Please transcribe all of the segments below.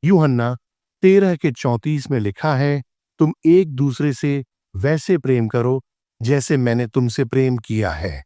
यूहन्ना 13:34 में लिखा है, तुम एक दूसरे से वैसे प्रेम करो जैसे मैंने तुमसे प्रेम किया है।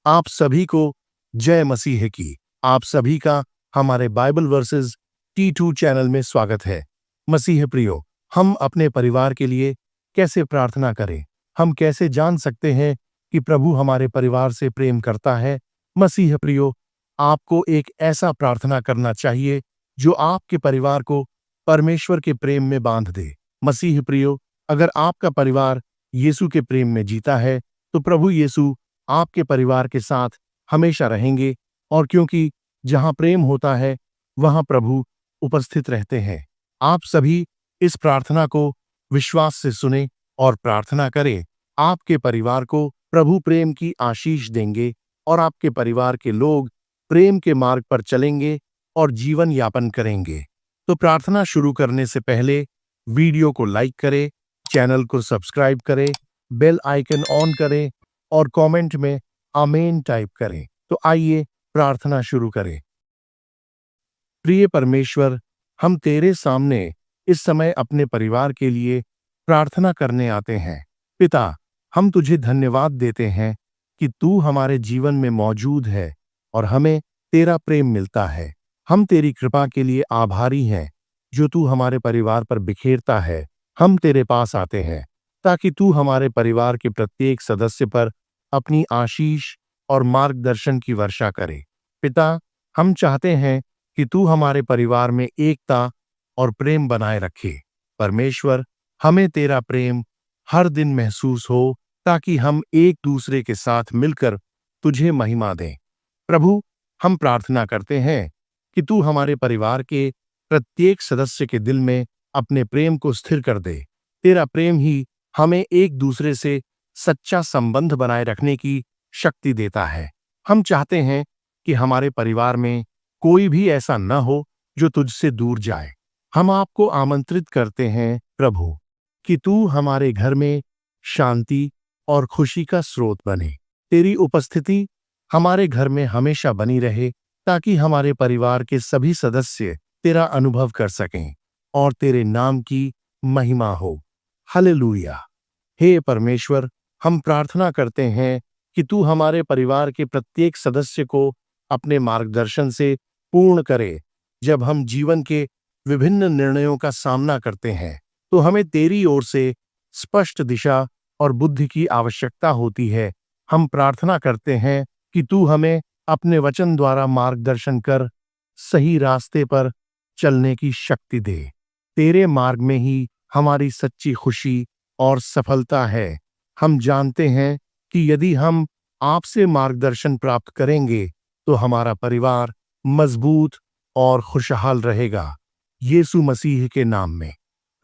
आप सभी को जय मसीह की। आप सभी का हमारे बाइबल वर्सेस T2 चैनल में स्वागत है। मसीह प्रियो, हम अपने परिवार के लिए कैसे प्रार्थना करें? हम कैसे जान सकते हैं कि प्रभु हमारे परिवार से प्रेम करता है? मसीह प्रियो, आपको एक ऐसा प्रार्थना करना चाहिए जो आपके परिवार को परमेश्वर के प्रेम में बांध दे। मसीह प्रियो, अगर आपका परिवार यीशु के प्रेम में जीता है, तो प्रभु यीशु आपके परिवार के साथ हमेशा रहेंगे, और क्योंकि जहां प्रेम होता है वहां प्रभु उपस्थित रहते हैं। आप सभी इस प्रार्थना को विश्वास से सुने और प्रार्थना करें। आपके परिवार को प्रभु प्रेम की आशीष देंगे और आपके परिवार के लोग प्रेम के मार्ग पर चलेंगे और जीवन यापन करेंगे। तो प्रार्थना शुरू करने से पहले वीडियो को लाइक करें, चैनल को सब्सक्राइब करें, बेल आइकन ऑन करें और कमेंट में आमीन टाइप करें। तो आइए प्रार्थना शुरू करें। प्रिय परमेश्वर, हम तेरे सामने इस समय अपने परिवार के लिए प्रार्थना करने आते हैं। पिता, हम तुझे धन्यवाद देते हैं कि तू हमारे जीवन में मौजूद है और हमें तेरा प्रेम मिलता है। हम तेरी कृपा के लिए आभारी हैं जो तू हमारे परिवार पर बिखेरता है। हम तेरे पास आते हैं ताकि तू हमारे परिवार के प्रत्येक सदस्य पर अपनी आशीष और मार्गदर्शन की वर्षा करे। पिता, हम चाहते हैं कि तू हमारे परिवार में एकता और प्रेम बनाए रखे। परमेश्वर, हमें तेरा प्रेम हर दिन महसूस हो ताकि हम एक दूसरे के साथ मिलकर तुझे महिमा दें। प्रभु, हम प्रार्थना करते हैं कि तू हमारे परिवार के प्रत्येक सदस्य के दिल में अपने प्रेम को स्थिर कर दे। तेरा प्रेम ही हमें एक दूसरे से सच्चा संबंध बनाए रखने की शक्ति देता है। हम चाहते हैं कि हमारे परिवार में कोई भी ऐसा न हो जो तुझसे दूर जाए। हम आपको आमंत्रित करते हैं प्रभु कि तू हमारे घर में शांति और खुशी का स्रोत बने। तेरी उपस्थिति हमारे घर में हमेशा बनी रहे ताकि हमारे परिवार के सभी सदस्य तेरा अनुभव कर सकें और तेरे नाम की महिमा हो। हालेलुया। हे परमेश्वर, हम प्रार्थना करते हैं कि तू हमारे परिवार के प्रत्येक सदस्य को अपने मार्गदर्शन से पूर्ण करे। जब हम जीवन के विभिन्न निर्णयों का सामना करते हैं तो हमें तेरी ओर से स्पष्ट दिशा और बुद्धि की आवश्यकता होती है। हम प्रार्थना करते हैं कि तू हमें अपने वचन द्वारा मार्गदर्शन कर सही रास्ते पर चलने की शक्ति दे। तेरे मार्ग में ही हमारी सच्ची खुशी और सफलता है। हम जानते हैं कि यदि हम आपसे मार्गदर्शन प्राप्त करेंगे तो हमारा परिवार मजबूत और खुशहाल रहेगा। यीशु मसीह के नाम में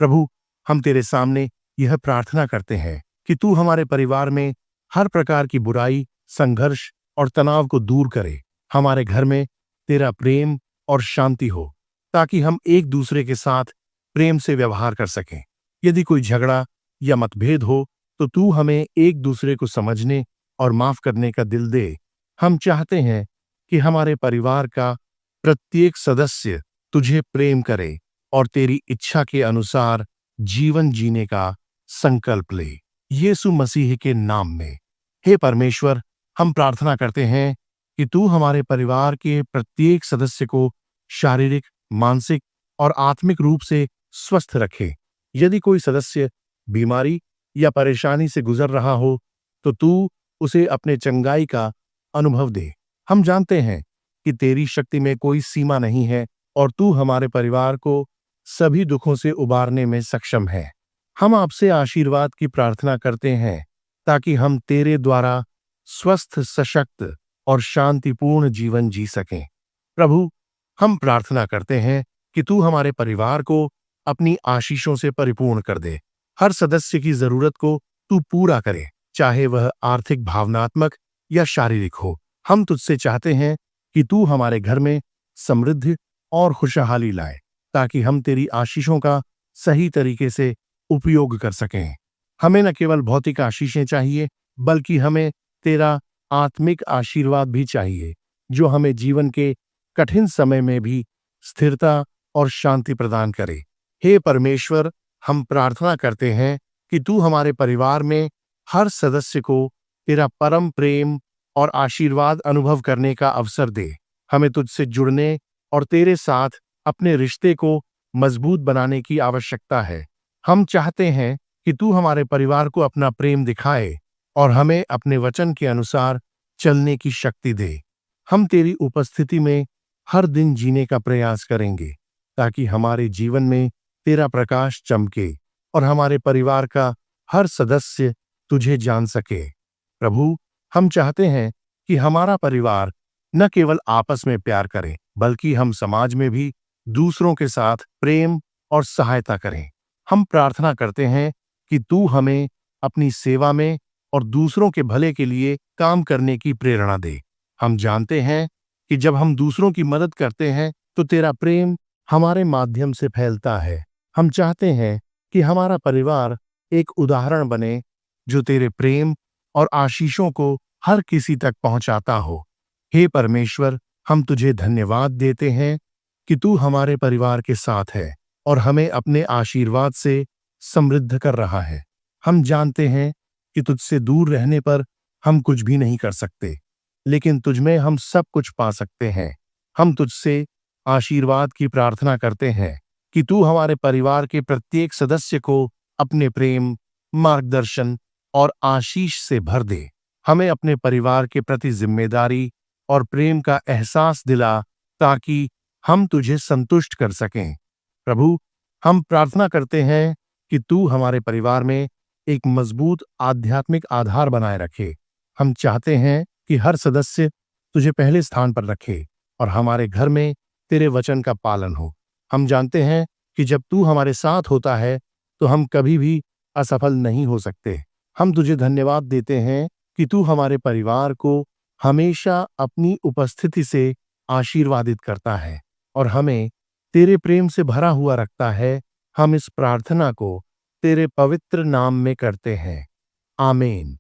प्रभु, हम तेरे सामने यह प्रार्थना करते हैं कि तू हमारे परिवार में हर प्रकार की बुराई, संघर्ष और तनाव को दूर करे। हमारे घर में तेरा प्रेम और शांति हो ताकि हम एक दूसरे के साथ प्रेम से व्यवहार कर सकें। यदि कोई झगड़ा या मतभेद हो तो तू हमें एक दूसरे को समझने और माफ करने का दिल दे। हम चाहते हैं कि हमारे परिवार का प्रत्येक सदस्य तुझे प्रेम करे और तेरी इच्छा के अनुसार जीवन जीने का संकल्प ले। यीशु मसीह के नाम में। हे परमेश्वर, हम प्रार्थना करते हैं कि तू हमारे परिवार के प्रत्येक सदस्य को शारीरिक, मानसिक और आत्मिक रूप से स्वस्थ रखे। यदि कोई सदस्य बीमारी या परेशानी से गुजर रहा हो तो तू उसे अपने चंगाई का अनुभव दे। हम जानते हैं कि तेरी शक्ति में कोई सीमा नहीं है और तू हमारे परिवार को सभी दुखों से उबारने में सक्षम है। हम आपसे आशीर्वाद की प्रार्थना करते हैं ताकि हम तेरे द्वारा स्वस्थ, सशक्त और शांतिपूर्ण जीवन जी सकें। प्रभु, हम प्रार्थना करते हैं कि तू हमारे परिवार को अपनी आशीषों से परिपूर्ण कर दे। हर सदस्य की जरूरत को तू पूरा करे, चाहे वह आर्थिक, भावनात्मक या शारीरिक हो। हम तुझसे चाहते हैं कि तू हमारे घर में समृद्धि और खुशहाली लाए ताकि हम तेरी आशीषों का सही तरीके से उपयोग कर सकें। हमें न केवल भौतिक आशीषें चाहिए बल्कि हमें तेरा आत्मिक आशीर्वाद भी चाहिए जो हमें जीवन के कठिन समय में भी स्थिरता और शांति प्रदान करे। हे परमेश्वर, हम प्रार्थना करते हैं कि तू हमारे परिवार में हर सदस्य को तेरा परम प्रेम और आशीर्वाद अनुभव करने का अवसर दे। हमें तुझसे जुड़ने और तेरे साथ अपने रिश्ते को मजबूत बनाने की आवश्यकता है। हम चाहते हैं कि तू हमारे परिवार को अपना प्रेम दिखाए और हमें अपने वचन के अनुसार चलने की शक्ति दे। हम तेरी उपस्थिति में हर दिन जीने का प्रयास करेंगे ताकि हमारे जीवन में तेरा प्रकाश चमके और हमारे परिवार का हर सदस्य तुझे जान सके। प्रभु, हम चाहते हैं कि हमारा परिवार न केवल आपस में प्यार करे, बल्कि हम समाज में भी दूसरों के साथ प्रेम और सहायता करें। हम प्रार्थना करते हैं कि तू हमें अपनी सेवा में और दूसरों के भले के लिए काम करने की प्रेरणा दे। हम जानते हैं कि जब हम दूसरों की मदद करते हैं तो तेरा प्रेम हमारे माध्यम से फैलता है। हम चाहते हैं कि हमारा परिवार एक उदाहरण बने जो तेरे प्रेम और आशीषों को हर किसी तक पहुंचाता हो। हे परमेश्वर, हम तुझे धन्यवाद देते हैं कि तू हमारे परिवार के साथ है और हमें अपने आशीर्वाद से समृद्ध कर रहा है। हम जानते हैं कि तुझसे दूर रहने पर हम कुछ भी नहीं कर सकते, लेकिन तुझमें हम सब कुछ पा सकते हैं। हम तुझसे आशीर्वाद की प्रार्थना करते हैं कि तू हमारे परिवार के प्रत्येक सदस्य को अपने प्रेम, मार्गदर्शन और आशीष से भर दे। हमें अपने परिवार के प्रति जिम्मेदारी और प्रेम का एहसास दिला ताकि हम तुझे संतुष्ट कर सकें। प्रभु, हम प्रार्थना करते हैं कि तू हमारे परिवार में एक मजबूत आध्यात्मिक आधार बनाए रखे। हम चाहते हैं कि हर सदस्य तुझे पहले स्थान पर रखे और हमारे घर में तेरे वचन का पालन हो। हम जानते हैं कि जब तू हमारे साथ होता है तो हम कभी भी असफल नहीं हो सकते। हम तुझे धन्यवाद देते हैं कि तू हमारे परिवार को हमेशा अपनी उपस्थिति से आशीर्वादित करता है और हमें तेरे प्रेम से भरा हुआ रखता है। हम इस प्रार्थना को तेरे पवित्र नाम में करते हैं। आमीन।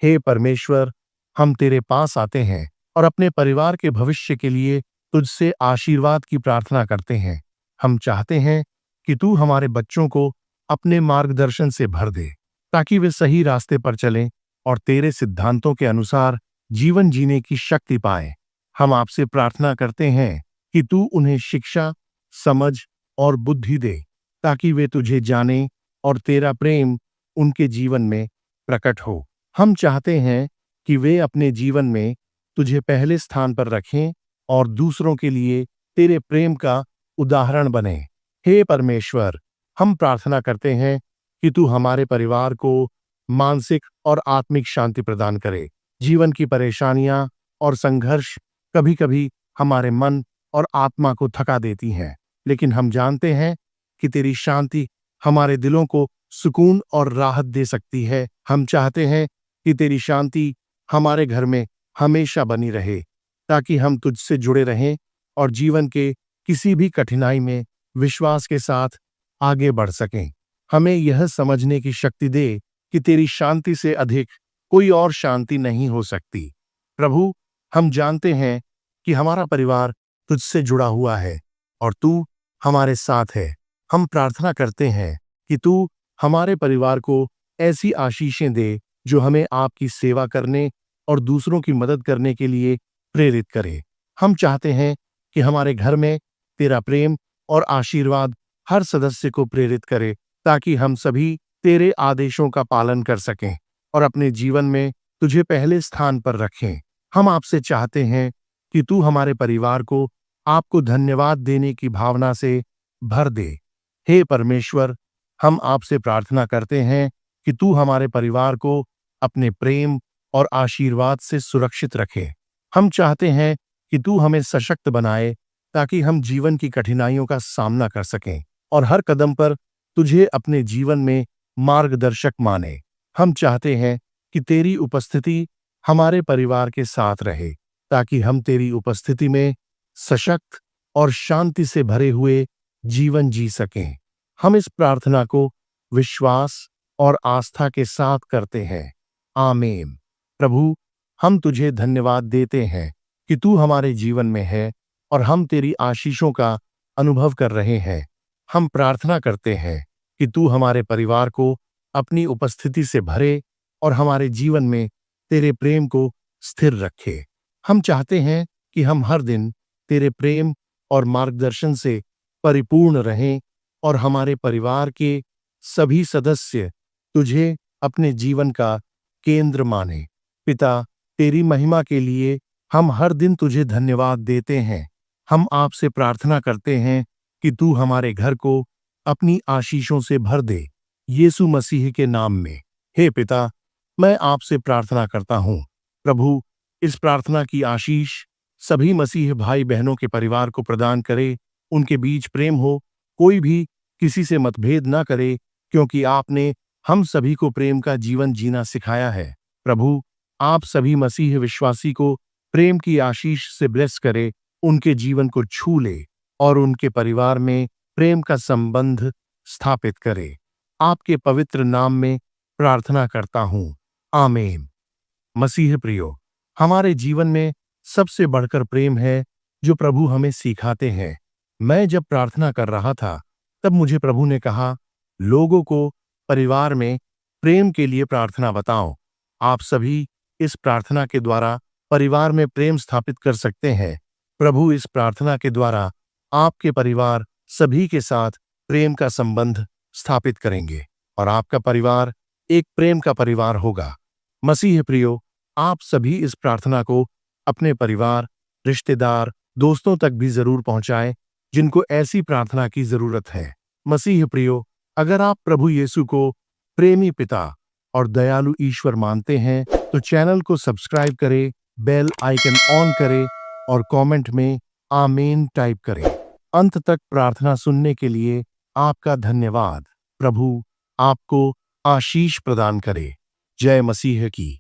हे परमेश्वर, हम तेरे पास आते हैं और अपने परिवार के भविष्य के लिए तुझसे आशीर्वाद की प्रार्थना करते हैं। हम चाहते हैं कि तू हमारे बच्चों को अपने मार्गदर्शन से भर दे ताकि वे सही रास्ते पर चलें और तेरे सिद्धांतों के अनुसार जीवन जीने की शक्ति पाएं। हम आपसे प्रार्थना करते हैं कि तू उन्हें शिक्षा, समझ और बुद्धि दे ताकि वे तुझे जानें और तेरा प्रेम उनके जीवन में प्रकट हो। हम चाहते हैं कि वे अपने जीवन में तुझे पहले स्थान पर रखें और दूसरों के लिए तेरे प्रेम का उदाहरण बने। हे परमेश्वर, हम प्रार्थना करते हैं कि तू हमारे परिवार को मानसिक और आत्मिक शांति प्रदान करे। जीवन की परेशानियां और संघर्ष कभी-कभी हमारे मन और आत्मा को थका देती हैं, लेकिन हम जानते हैं कि तेरी शांति हमारे दिलों को सुकून और राहत दे सकती है। हम चाहते हैं कि तेरी शांति हमारे घर में हमेशा बनी रहे ताकि हम तुझसे जुड़े रहें और जीवन के किसी भी कठिनाई में विश्वास के साथ आगे बढ़ सकें। हमें यह समझने की शक्ति दे कि तेरी शांति से अधिक कोई और शांति नहीं हो सकती। प्रभु, हम जानते हैं कि हमारा परिवार तुझसे जुड़ा हुआ है और तू हमारे साथ है। हम प्रार्थना करते हैं कि तू हमारे परिवार को ऐसी आशीषें दे जो हमें आपकी सेवा करने और दूसरों की मदद करने के लिए प्रेरित करे। हम चाहते हैं कि हमारे घर में तेरा प्रेम और आशीर्वाद हर सदस्य को प्रेरित करे ताकि हम सभी तेरे आदेशों का पालन कर सकें और अपने जीवन में तुझे पहले स्थान पर रखें। हम आपसे चाहते हैं कि तू हमारे परिवार को आपको धन्यवाद देने की भावना से भर दे। हे परमेश्वर, हम आपसे प्रार्थना करते हैं कि तू हमारे परिवार को अपने प्रेम और आशीर्वाद से सुरक्षित रखे। हम चाहते हैं कि तू हमें सशक्त बनाए ताकि हम जीवन की कठिनाइयों का सामना कर सकें और हर कदम पर तुझे अपने जीवन में मार्गदर्शक माने। हम चाहते हैं कि तेरी उपस्थिति हमारे परिवार के साथ रहे ताकि हम तेरी उपस्थिति में सशक्त और शांति से भरे हुए जीवन जी सकें। हम इस प्रार्थना को विश्वास और आस्था के साथ करते हैं। आमीन। प्रभु, हम तुझे धन्यवाद देते हैं कि तू हमारे जीवन में है और हम तेरी आशीषों का अनुभव कर रहे हैं। हम प्रार्थना करते हैं कि तू हमारे परिवार को अपनी उपस्थिति से भरे और हमारे जीवन में तेरे प्रेम को स्थिर रखे। हम चाहते हैं कि हम हर दिन तेरे प्रेम और मार्गदर्शन से परिपूर्ण रहें और हमारे परिवार के सभी सदस्य तुझे अपने जीवन का केंद्र माने। पिता, तेरी महिमा के लिए हम हर दिन तुझे धन्यवाद देते हैं। हम आपसे प्रार्थना करते हैं कि तू हमारे घर को अपनी आशीषों से भर दे, यीशु मसीह के नाम में। हे पिता, मैं आपसे प्रार्थना करता हूँ। प्रभु, इस प्रार्थना की आशीष सभी मसीह भाई बहनों के परिवार को प्रदान करे। उनके बीच प्रेम हो, कोई भी किसी से मतभेद ना करे, क्योंकि आपने हम सभी को प्रेम का जीवन जीना सिखाया है। प्रभु, आप सभी मसीह विश्वासी को प्रेम की आशीष से ब्लेस करे, उनके जीवन को छू ले और उनके परिवार में प्रेम का संबंध स्थापित करे। आपके पवित्र नाम में प्रार्थना करता हूँ, आमीन। मसीह प्रियो, हमारे जीवन में सबसे बढ़कर प्रेम है जो प्रभु हमें सिखाते हैं। मैं जब प्रार्थना कर रहा था, तब मुझे प्रभु ने कहा, लोगों को परिवार में प्रेम के लिए प्रार्थना बताओ। आप सभी इस प्रार्थना के द्वारा परिवार में प्रेम स्थापित कर सकते हैं। प्रभु इस प्रार्थना के द्वारा आपके परिवार सभी के साथ प्रेम का संबंध स्थापित करेंगे और आपका परिवार एक प्रेम का परिवार होगा। मसीह प्रियो, आप सभी इस प्रार्थना को अपने परिवार, रिश्तेदार, दोस्तों तक भी जरूर पहुंचाएं जिनको ऐसी प्रार्थना की जरूरत है। मसीह प्रियो, अगर आप प्रभु यीशु को प्रेमी पिता और दयालु ईश्वर मानते हैं तो चैनल को सब्सक्राइब करें, बेल आइकन ऑन करें और कमेंट में आमीन टाइप करें। अंत तक प्रार्थना सुनने के लिए आपका धन्यवाद। प्रभु आपको आशीष प्रदान करे। जय मसीह की।